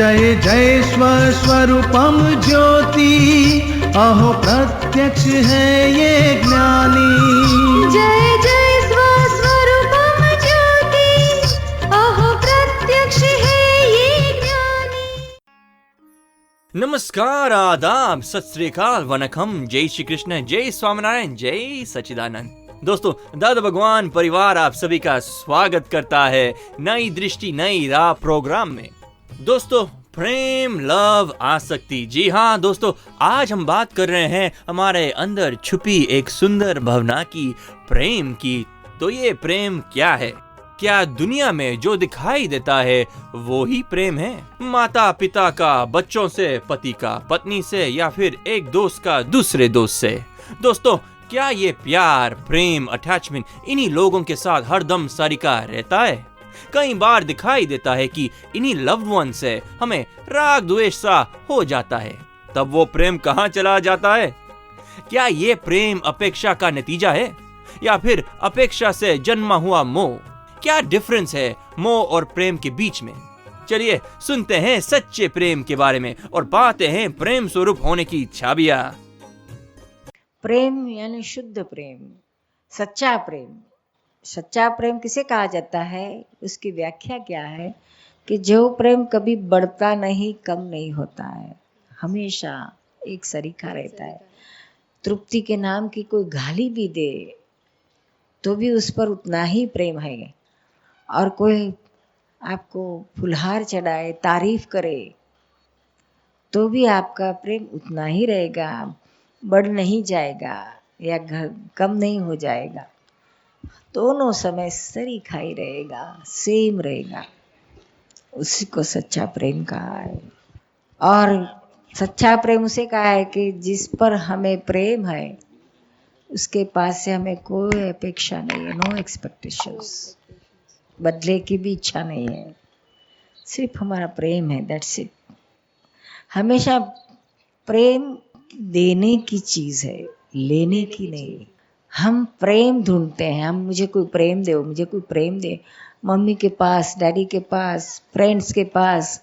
जय जय स्वस्वरूपम ज्योति, अहो प्रत्यक्ष है ये ज्ञानी। जय जय स्वस्वरूपम ज्योति, अहो प्रत्यक्ष है ये ज्ञानी। नमस्कार, आदाब, सत श्री अकाल, वनकम, जय श्री कृष्ण, जय स्वामीनारायण, जय सच्चिदानंद। दोस्तों, दादा भगवान परिवार आप सभी का स्वागत करता है नई दृष्टि नई राह प्रोग्राम में। दोस्तों, प्रेम, लव, आसक्ति, जी हाँ दोस्तों, आज हम बात कर रहे हैं हमारे अंदर छुपी एक सुंदर भावना की, प्रेम की। तो ये प्रेम क्या है? क्या दुनिया में जो दिखाई देता है वो ही प्रेम है? माता पिता का बच्चों से, पति का पत्नी से, या फिर एक दोस्त का दूसरे दोस्त से? दोस्तों, क्या ये प्यार, प्रेम, अटैचमेंट इन्हीं लोगों के साथ हरदम सरीका रहता है? कई बार दिखाई देता है कि इन्हीं लव्ड वन से हमें राग द्वेष सा हो जाता है। तब वो प्रेम कहाँ चला जाता है? क्या ये प्रेम अपेक्षा का नतीजा है या फिर अपेक्षा से जन्मा हुआ मोह? क्या डिफरेंस है मोह और प्रेम के बीच में? चलिए सुनते हैं सच्चे प्रेम के बारे में और पाते हैं प्रेम स्वरूप होने की छाबियां। प्रेम यानी शुद्ध प्रेम, सच्चा प्रेम। सच्चा प्रेम किसे कहा जाता है? उसकी व्याख्या क्या है कि जो प्रेम कभी बढ़ता नहीं, कम नहीं होता है, हमेशा एक सरीखा रहता है। तृप्ति के नाम की कोई गाली भी दे तो भी उस पर उतना ही प्रेम है, और कोई आपको फुलहार चढ़ाए, तारीफ करे तो भी आपका प्रेम उतना ही रहेगा, बढ़ नहीं जाएगा या कम नहीं हो जाएगा। दोनों समय सरीखा ही रहेगा, सेम रहेगा। उसी को सच्चा प्रेम कहा है। और सच्चा प्रेम उसे कहा है कि जिस पर हमें प्रेम है उसके पास से हमें कोई अपेक्षा नहीं है, नो एक्सपेक्टेशंस, बदले की भी इच्छा नहीं है, सिर्फ हमारा प्रेम है, दैट्स इट। हमेशा प्रेम देने की चीज़ है, लेने की नहीं। हम प्रेम ढूंढते हैं, हम मुझे कोई प्रेम दे, मुझे कोई प्रेम दे। मम्मी के पास, डैडी के पास, फ्रेंड्स के पास,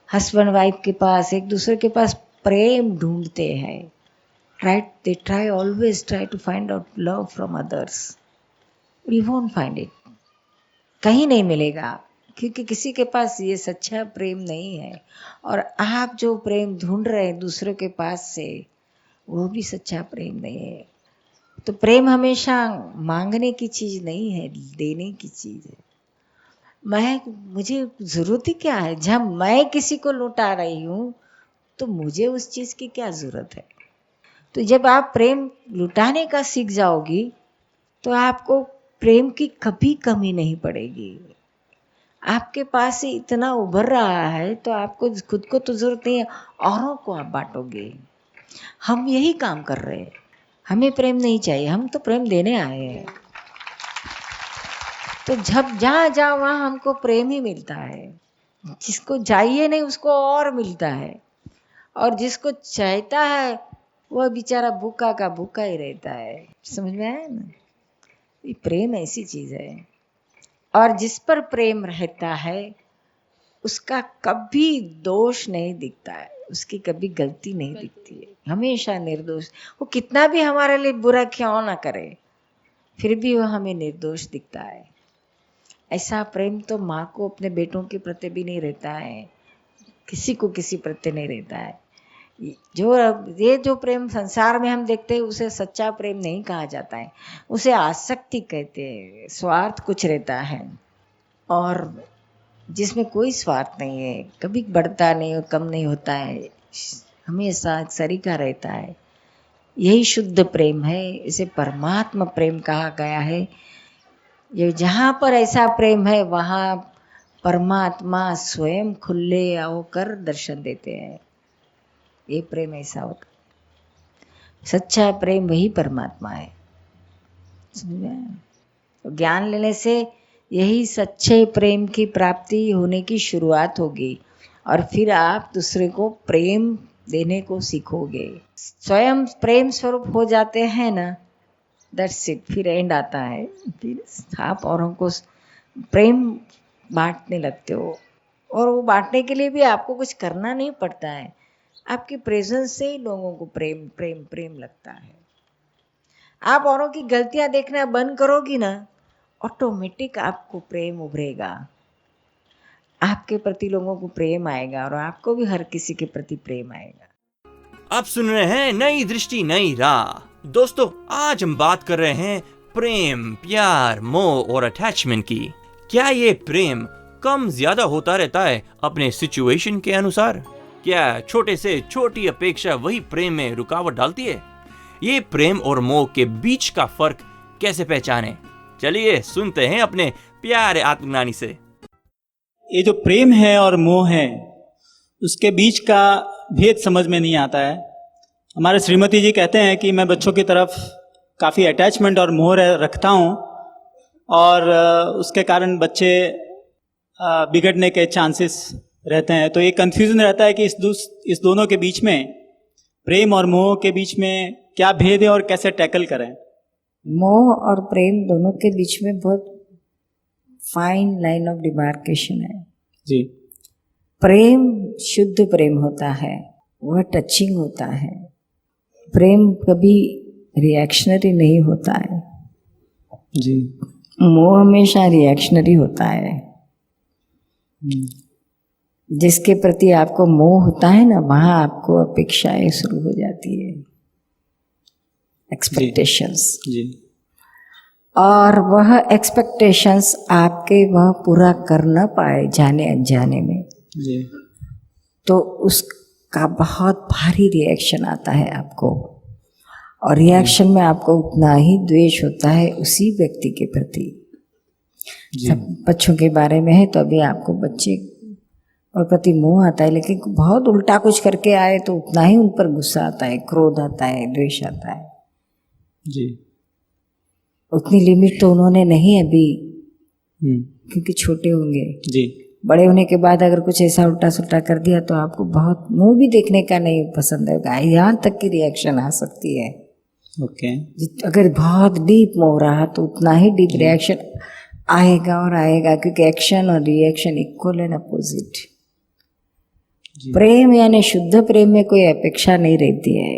हस्बैंड वाइफ के पास, एक दूसरे के पास प्रेम ढूंढते हैं, right? They try, always try to find out love from others. We won't find it, कहीं नहीं मिलेगा, क्योंकि किसी के पास ये सच्चा प्रेम नहीं है। और आप जो प्रेम ढूंढ रहे हैं दूसरों के पास से, वो भी सच्चा प्रेम नहीं है। तो प्रेम हमेशा मांगने की चीज़ नहीं है, देने की चीज़ है। मुझे ज़रूरत ही क्या है? जब मैं किसी को लुटा रही हूँ तो मुझे उस चीज़ की क्या ज़रूरत है? तो जब आप प्रेम लुटाने का सीख जाओगी तो आपको प्रेम की कभी कमी नहीं पड़ेगी। आपके पास से इतना उभर रहा है तो आपको खुद को तो ज़रूरत नहीं है, औरों को आप बांटोगे। हम यही काम कर रहे हैं। हमें प्रेम नहीं चाहिए, हम तो प्रेम देने आए हैं। तो जब जहाँ जाओ वहाँ हमको प्रेम ही मिलता है। जिसको चाहिए नहीं उसको और मिलता है, और जिसको चाहता है वह बेचारा भूखा का भूखा ही रहता है। समझ में आया ना? ये प्रेम ऐसी चीज़ है। और जिस पर प्रेम रहता है उसका कभी दोष नहीं दिखता है, उसकी कभी गलती नहीं दिखती है, हमेशा निर्दोष। वो कितना भी हमारे लिए बुरा क्यों ना करे, फिर भी वो हमें निर्दोष दिखता है। ऐसा प्रेम तो माँ को अपने बेटों के प्रति भी नहीं रहता है, किसी को किसी प्रति नहीं रहता है। ये जो प्रेम संसार में हम देखते हैं उसे सच्चा प्रेम नहीं कहा जाता है, उसे आसक्ति कहते हैं। स्वार्थ कुछ रहता है, और जिसमें कोई स्वार्थ नहीं है, कभी बढ़ता नहीं और कम नहीं होता है, हमेशा सरीका रहता है। यही शुद्ध प्रेम है, इसे परमात्मा प्रेम कहा गया है। ये जहाँ पर ऐसा प्रेम है वहाँ परमात्मा स्वयं खुले होकर दर्शन देते हैं। ये प्रेम ऐसा होता, सच्चा प्रेम वही परमात्मा है। समझे? ज्ञान लेने से यही सच्चे प्रेम की प्राप्ति होने की शुरुआत होगी, और फिर आप दूसरे को प्रेम देने को सीखोगे। स्वयं प्रेम स्वरूप हो जाते हैं ना, दैट्स इट, फिर एंड आता है। फिर आप औरों को प्रेम बांटने लगते हो, और वो बांटने के लिए भी आपको कुछ करना नहीं पड़ता है, आपकी प्रेजेंस से ही लोगों को प्रेम प्रेम प्रेम लगता है। आप औरों की गलतियां देखना बंद करोगी ना, ऑटोमेटिक आपको प्रेम उभरेगा, आपके प्रति लोगों को प्रेम आएगा और आपको भी हर किसी के प्रति प्रेम आएगा। आप सुन रहे हैं नई दृष्टि नई राह। दोस्तों, आज हम बात कर रहे हैं प्रेम, प्यार, मोह और अटैचमेंट की। क्या ये प्रेम कम ज्यादा होता रहता है अपने सिचुएशन के अनुसार? क्या छोटे से छोटी अपेक्षा वही प्रेम में रुकावट डालती है? ये प्रेम और मोह के बीच का फर्क कैसे पहचाने? चलिए सुनते हैं अपने प्यारे आत्मज्ञानी से। ये जो प्रेम है और मोह है, उसके बीच का भेद समझ में नहीं आता है। हमारे श्रीमती जी कहते हैं कि मैं बच्चों की तरफ काफ़ी अटैचमेंट और मोह रखता हूँ और उसके कारण बच्चे बिगड़ने के चांसेस रहते हैं। तो ये कन्फ्यूज़न रहता है कि इस दोनों के बीच में, प्रेम और मोह के बीच में क्या भेद है और कैसे टैकल करें। मोह और प्रेम दोनों के बीच में बहुत फाइन लाइन ऑफ डिमार्केशन है जी। प्रेम शुद्ध प्रेम होता है, वह टचिंग होता है। प्रेम कभी रिएक्शनरी नहीं होता है जी। मोह हमेशा रिएक्शनरी होता है। जिसके प्रति आपको मोह होता है ना, वहाँ आपको अपेक्षाएं शुरू हो जाती है, एक्सपेक्टेशंस जी। और वह एक्सपेक्टेशंस आपके वह पूरा कर न पाए जाने अनजाने में, जी। तो उसका बहुत भारी रिएक्शन आता है आपको, और रिएक्शन में आपको उतना ही द्वेष होता है उसी व्यक्ति के प्रति। सब बच्चों के बारे में है तो अभी आपको बच्चे और प्रति मोह आता है, लेकिन बहुत उल्टा कुछ करके आए तो उतना ही उन पर गुस्सा आता है, क्रोध आता है, द्वेष आता है जी। उतनी लिमिट तो उन्होंने नहीं अभी, क्योंकि छोटे होंगे जी। बड़े होने के बाद अगर कुछ ऐसा उल्टा सुल्टा कर दिया तो आपको बहुत मुंह भी देखने का नहीं पसंद होगा, यहाँ तक की रिएक्शन आ सकती है। ओके। अगर बहुत डीप मोह रहा तो उतना ही डीप रिएक्शन आएगा और आएगा, क्योंकि एक्शन और रिएक्शन इक्वल एंड अपोजिट। प्रेम यानी शुद्ध प्रेम में कोई अपेक्षा नहीं रहती है,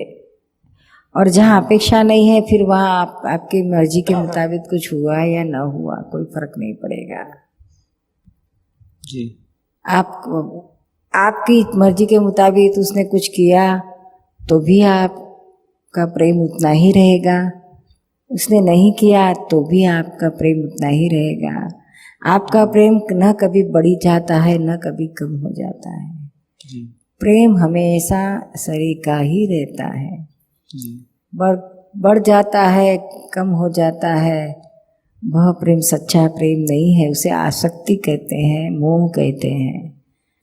और जहाँ अपेक्षा नहीं है फिर वहाँ आपकी मर्जी के मुताबिक कुछ हुआ या ना हुआ कोई फर्क नहीं पड़ेगा जी। आपकी मर्जी के मुताबिक उसने कुछ किया तो भी आपका प्रेम उतना ही रहेगा, उसने नहीं किया तो भी आपका प्रेम उतना ही रहेगा। आपका प्रेम न कभी बढ़ जाता है न कभी कम हो जाता है जी। प्रेम हमेशा सरीका ही रहता है, जी। बढ़ जाता है कम हो जाता है, वह प्रेम सच्चा प्रेम नहीं है। उसे आसक्ति कहते हैं, मोह कहते हैं,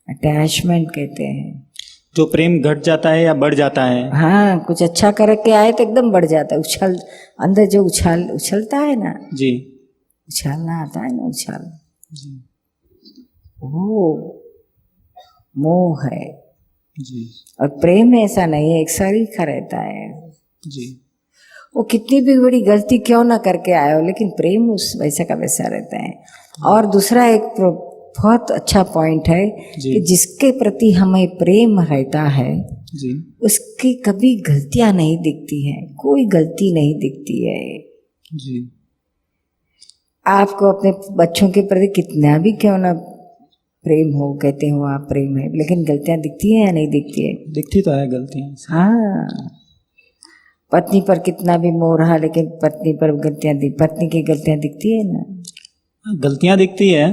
अटैचमेंट कहते हैं। जो प्रेम घट जाता है या बढ़ जाता है, हाँ, कुछ अच्छा करके आए तो एकदम बढ़ जाता है, अंदर जो उछलता है ना जी, उछालना आता है ना, उछाल, जी। वो मोह है। जी। और प्रेम ऐसा नहीं है, एक सरीखा रहता है। जी। वो कितनी भी बड़ी गलती क्यों ना करके आए हो, लेकिन प्रेम उस वैसा का वैसा रहता है। और दूसरा एक बहुत अच्छा पॉइंट है कि जिसके प्रति हमें प्रेम रहता है जी, उसकी कभी गलतियां नहीं दिखती हैं, कोई गलती नहीं दिखती है। जी। आपको अपने बच्चों के प्रति कितना भी क्यों ना प्रेम हो, कहते हो आप प्रेम है, लेकिन गलतियां दिखती हैं या नहीं दिखती है? दिखती तो है गलतियां। हाँ, पत्नी पर कितना भी मोह रहा, लेकिन पत्नी पर पत्नी की गलतियां दिखती है ना? गलतियां दिखती है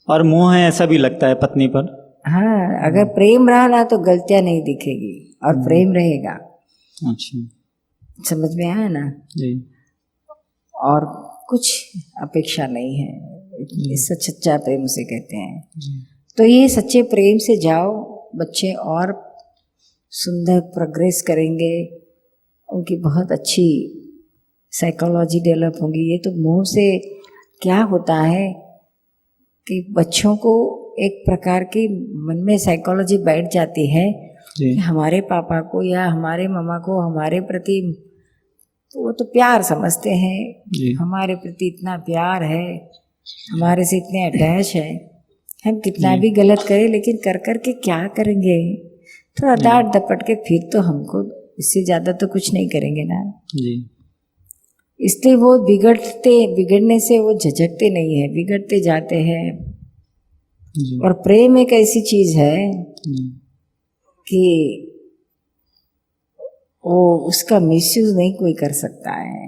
और मोह है ऐसा भी लगता है पत्नी पर। हाँ, अगर प्रेम रहा ना तो गलतियां नहीं दिखेगी और प्रेम रहेगा। अच्छा, समझ में आया ना जी। और कुछ अपेक्षा नहीं है, इससे सच्चा प्रेम उसे कहते हैं जी। तो ये सच्चे प्रेम से जाओ, बच्चे और सुंदर प्रोग्रेस करेंगे, उनकी बहुत अच्छी साइकोलॉजी डेवलप होगी। ये तो मोह से क्या होता है कि बच्चों को एक प्रकार की मन में साइकोलॉजी बैठ जाती है कि हमारे पापा को या हमारे मामा को हमारे प्रति, वो तो प्यार समझते हैं, हमारे प्रति इतना प्यार है, हमारे से इतने अटैच है, हम कितना भी गलत करें लेकिन कर कर के क्या करेंगे, थोड़ा डांट डपट के फिर तो हमको इससे ज़्यादा तो कुछ नहीं करेंगे ना। जी इसलिए वो बिगड़ने से वो झिझकते नहीं है, बिगड़ते जाते हैं। जी और प्रेम एक ऐसी चीज है जी कि वो उसका मिसयूज नहीं कोई कर सकता है।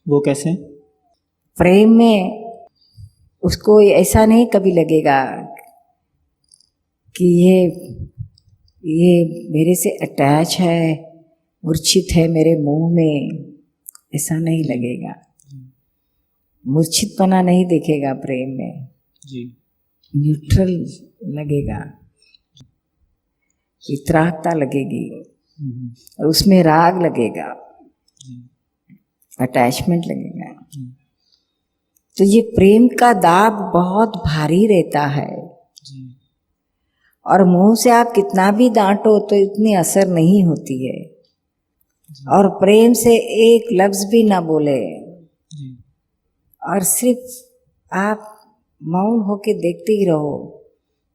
वो कैसे? प्रेम में उसको ऐसा नहीं कभी लगेगा कि ये मेरे से अटैच है, मूर्छित है मेरे मुंह में, ऐसा नहीं लगेगा। मूर्छितपना नहीं दिखेगा प्रेम में, जी न्यूट्रल लगेगा, वितरागता लगेगी और उसमें राग लगेगा, अटैचमेंट लगेगा। तो ये प्रेम का दाब बहुत भारी रहता है और मुंह से आप कितना भी डांटो तो इतनी असर नहीं होती है। और प्रेम से एक लफ्ज भी ना बोले और सिर्फ आप मौन होके देखते ही रहो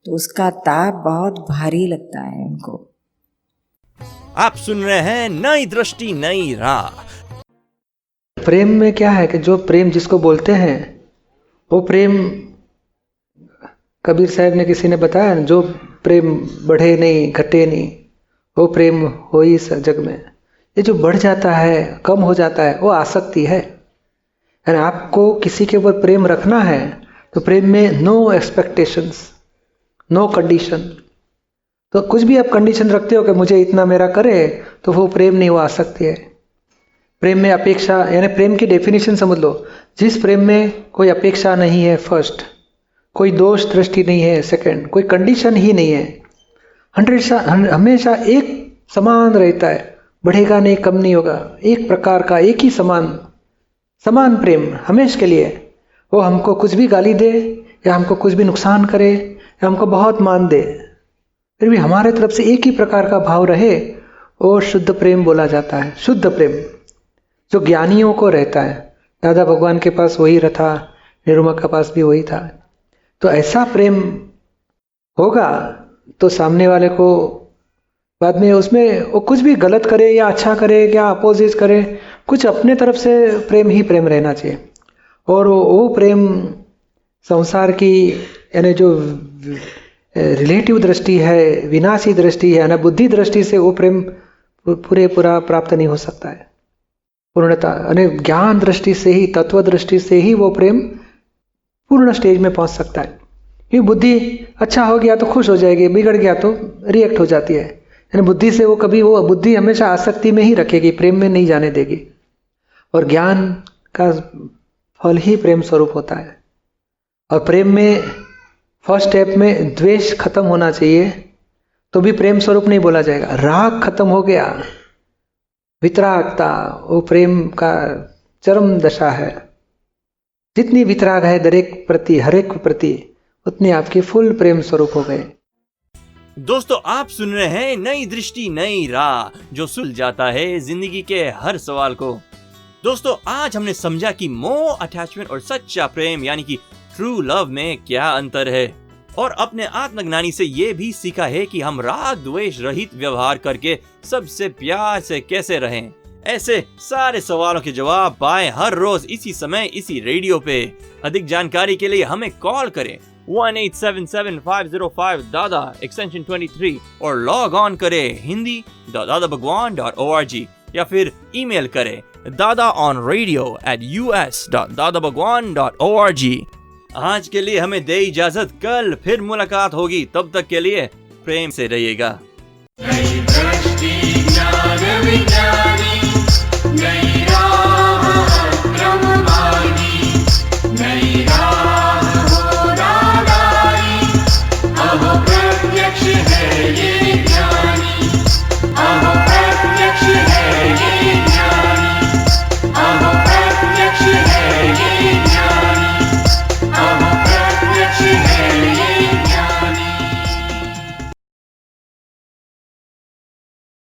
तो उसका ताप बहुत भारी लगता है उनको। आप सुन रहे हैं नई दृष्टि नई राह। प्रेम में क्या है कि जो प्रेम जिसको बोलते हैं वो प्रेम, कबीर साहब ने किसी ने बताया, जो प्रेम बढ़े नहीं घटे नहीं वो प्रेम हो ही इस जग में। ये जो बढ़ जाता है कम हो जाता है वो आसक्ति है। यानी आपको किसी के ऊपर प्रेम रखना है तो प्रेम में नो एक्सपेक्टेशंस, नो कंडीशन। तो कुछ भी आप कंडीशन रखते हो कि मुझे इतना मेरा करे तो वो प्रेम नहीं, वो आसक्ति है। प्रेम में अपेक्षा, यानी प्रेम की डेफिनेशन समझ लो, जिस प्रेम में कोई अपेक्षा नहीं है फर्स्ट, कोई दोष दृष्टि नहीं है सेकंड, कोई कंडीशन ही नहीं है, हमेशा एक समान रहता है, बढ़ेगा नहीं कम नहीं होगा, एक प्रकार का एक ही समान प्रेम हमेशा के लिए। वो हमको कुछ भी गाली दे या हमको कुछ भी नुकसान करे या हमको बहुत मान दे, फिर भी हमारे तरफ से एक ही प्रकार का भाव रहे, वो शुद्ध प्रेम बोला जाता है। शुद्ध प्रेम जो ज्ञानियों को रहता है। दादा भगवान के पास वही रहा, निरुमा के पास भी वही था। तो ऐसा प्रेम होगा तो सामने वाले को बाद में उसमें वो कुछ भी गलत करे या अच्छा करे या अपोजिट करे, कुछ अपने तरफ से प्रेम ही प्रेम रहना चाहिए। और वो प्रेम संसार की, यानी जो रिलेटिव दृष्टि है, विनाशी दृष्टि है, यानी बुद्धि दृष्टि से वो प्रेम पूरा प्राप्त नहीं हो सकता है पूर्णता। यानी ज्ञान दृष्टि से ही, तत्व दृष्टि से ही वो प्रेम पूर्ण स्टेज में पहुंच सकता है। ये बुद्धि अच्छा हो गया तो खुश हो जाएगी, बिगड़ गया तो रिएक्ट हो जाती है। यानी बुद्धि से वो बुद्धि हमेशा आसक्ति में ही रखेगी, प्रेम में नहीं जाने देगी। और ज्ञान का फल ही प्रेम स्वरूप होता है। और प्रेम में फर्स्ट स्टेप में द्वेष खत्म होना चाहिए तो भी प्रेम स्वरूप नहीं बोला जाएगा। राग खत्म हो गया, वितरागता, वो प्रेम का चरम दशा है। जितनी वितराग है हर एक प्रति, उतनी आपकी फुल प्रेम स्वरूप हो गए। दोस्तों, आप सुन रहे हैं नई दृष्टि नई राह, जो सुलझ जाता है जिंदगी के हर सवाल को। दोस्तों, आज हमने समझा कि मोह, अटैचमेंट और सच्चा प्रेम यानी कि ट्रू लव में क्या अंतर है, और अपने आत्मज्ञानी से ये भी सीखा है कि हम राग द्वेष रहित व्यवहार करके सबसे प्यार से कैसे रहें। ऐसे सारे सवालों के जवाब पाएं हर रोज इसी समय इसी रेडियो पे। अधिक जानकारी के लिए हमें कॉल करें 1877-505 एक्सटेंशन 23 और लॉग ऑन करें hindi.dadabhagwan.org या फिर ईमेल करें dadaonradio@us.dadabhagwan.org। आज के लिए हमें दे इजाजत, कल फिर मुलाकात होगी, तब तक के लिए प्रेम से रहिएगा। नई दृष्टि ज्ञान विज्ञानी, नई